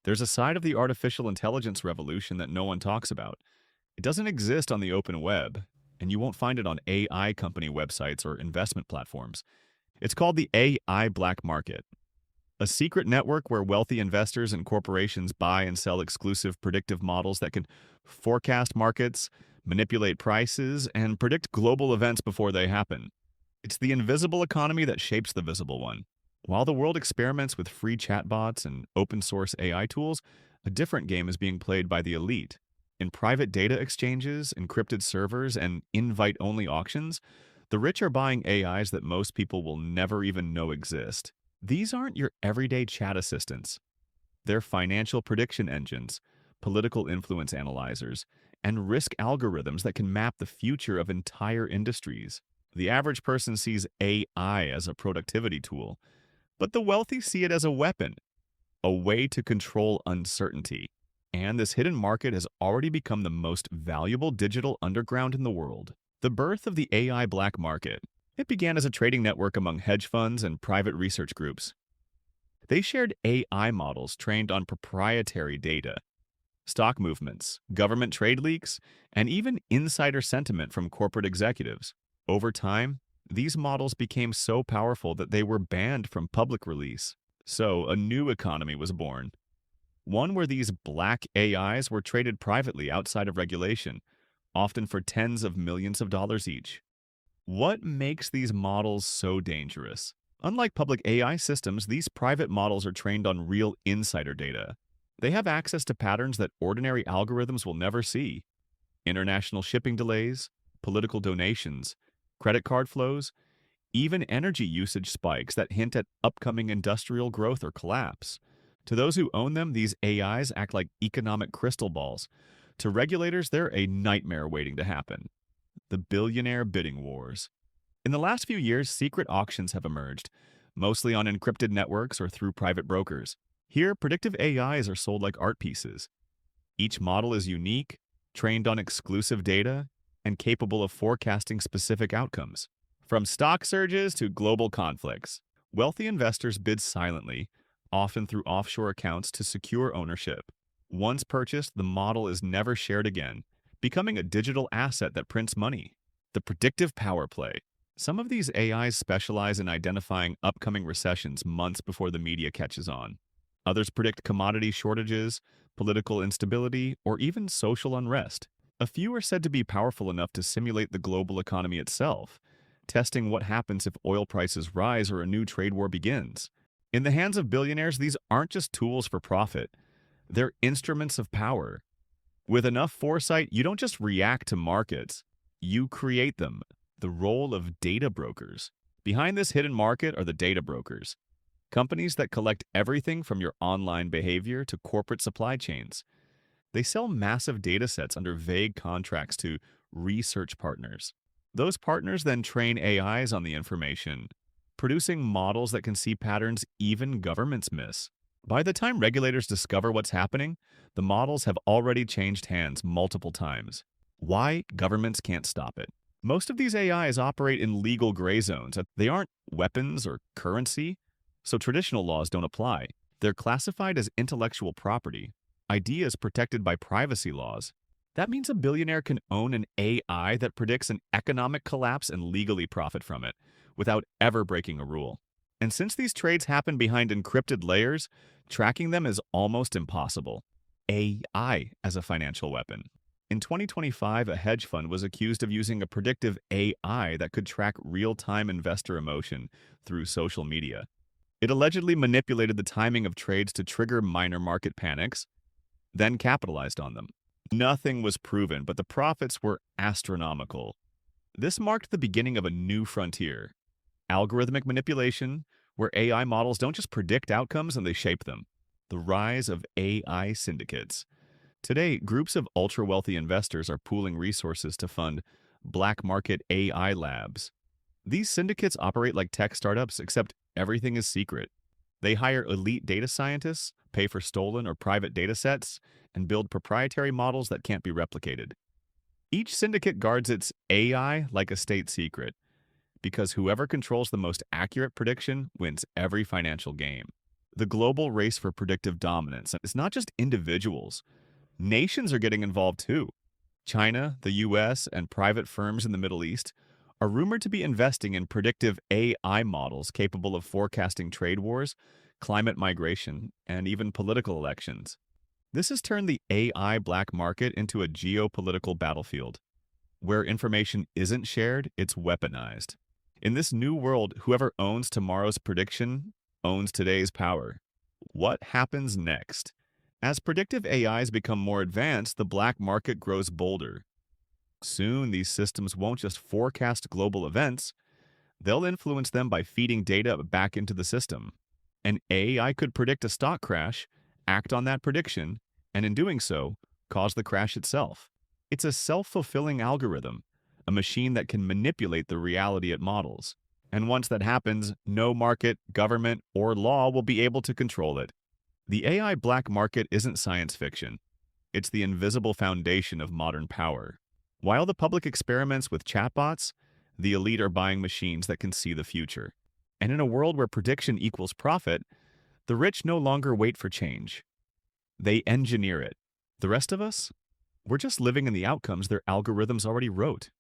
There's a side of the artificial intelligence revolution that no one talks about. It doesn't exist on the open web, and you won't find it on AI company websites or investment platforms. It's called the AI black market, a secret network where wealthy investors and corporations buy and sell exclusive predictive models that can forecast markets, manipulate prices, and predict global events before they happen. It's the invisible economy that shapes the visible one. While the world experiments with free chatbots and open source AI tools, a different game is being played by the elite. In private data exchanges, encrypted servers, and invite only auctions, the rich are buying AIs that most people will never even know exist. These aren't your everyday chat assistants. They're financial prediction engines, political influence analyzers, and risk algorithms that can map the future of entire industries. The average person sees AI as a productivity tool, but the wealthy see it as a weapon, a way to control uncertainty. And this hidden market has already become the most valuable digital underground in the world. The birth of the AI black market. It began as a trading network among hedge funds and private research groups. They shared AI models trained on proprietary data, stock movements, government trade leaks, and even insider sentiment from corporate executives. Over time, these models became so powerful that they were banned from public release. So, a new economy was born. One where these black AIs were traded privately outside of regulation, often for tens of millions of dollars each. What makes these models so dangerous? Unlike public AI systems, these private models are trained on real insider data. They have access to patterns that ordinary algorithms will never see. International shipping delays, political donations, credit card flows, even energy usage spikes that hint at upcoming industrial growth or collapse. To those who own them, these AIs act like economic crystal balls. To regulators, they're a nightmare waiting to happen. The billionaire bidding wars. In the last few years, secret auctions have emerged, mostly on encrypted networks or through private brokers. Here, predictive AIs are sold like art pieces. Each model is unique, trained on exclusive data, and capable of forecasting specific outcomes. From stock surges to global conflicts, wealthy investors bid silently, often through offshore accounts to secure ownership. Once purchased, the model is never shared again, becoming a digital asset that prints money. The predictive power play. Some of these AIs specialize in identifying upcoming recessions months before the media catches on. Others predict commodity shortages, political instability, or even social unrest. A few are said to be powerful enough to simulate the global economy itself, testing what happens if oil prices rise or a new trade war begins. In the hands of billionaires, these aren't just tools for profit. They're instruments of power. With enough foresight, you don't just react to markets, you create them. The role of data brokers. Behind this hidden market are the data brokers, companies that collect everything from your online behavior to corporate supply chains. They sell massive data sets under vague contracts to research partners. Those partners then train AIs on the information, producing models that can see patterns even governments miss. By the time regulators discover what's happening, the models have already changed hands multiple times. Why governments can't stop it? Most of these AIs operate in legal gray zones. They aren't weapons or currency, so traditional laws don't apply. They're classified as intellectual property, ideas protected by privacy laws. That means a billionaire can own an AI that predicts an economic collapse and legally profit from it, without ever breaking a rule. And since these trades happen behind encrypted layers, tracking them is almost impossible. AI as a financial weapon. In 2025, a hedge fund was accused of using a predictive AI that could track real-time investor emotion through social media. It allegedly manipulated the timing of trades to trigger minor market panics, then capitalized on them. Nothing was proven, but the profits were astronomical. This marked the beginning of a new frontier, algorithmic manipulation, where AI models don't just predict outcomes and they shape them. The rise of AI syndicates. Today, groups of ultra-wealthy investors are pooling resources to fund black market AI labs. These syndicates operate like tech startups, except everything is secret. They hire elite data scientists, pay for stolen or private data sets, and build proprietary models that can't be replicated. Each syndicate guards its AI like a state secret, because whoever controls the most accurate prediction wins every financial game. The global race for predictive dominance. It's not just individuals. Nations are getting involved too. China, the US, and private firms in the Middle East are rumored to be investing in predictive AI models capable of forecasting trade wars, climate migration, and even political elections. This has turned the AI black market into a geopolitical battlefield. Where information isn't shared, it's weaponized. In this new world, whoever owns tomorrow's prediction owns today's power. What happens next? As predictive AIs become more advanced, the black market grows bolder. Soon, these systems won't just forecast global events, they'll influence them by feeding data back into the system. An AI could predict a stock crash, act on that prediction, and in doing so, cause the crash itself. It's a self-fulfilling algorithm, a machine that can manipulate the reality it models. And once that happens, no market, government, or law will be able to control it. The AI black market isn't science fiction. It's the invisible foundation of modern power. While the public experiments with chatbots, the elite are buying machines that can see the future. And in a world where prediction equals profit, the rich no longer wait for change. They engineer it. The rest of us? We're just living in the outcomes their algorithms already wrote.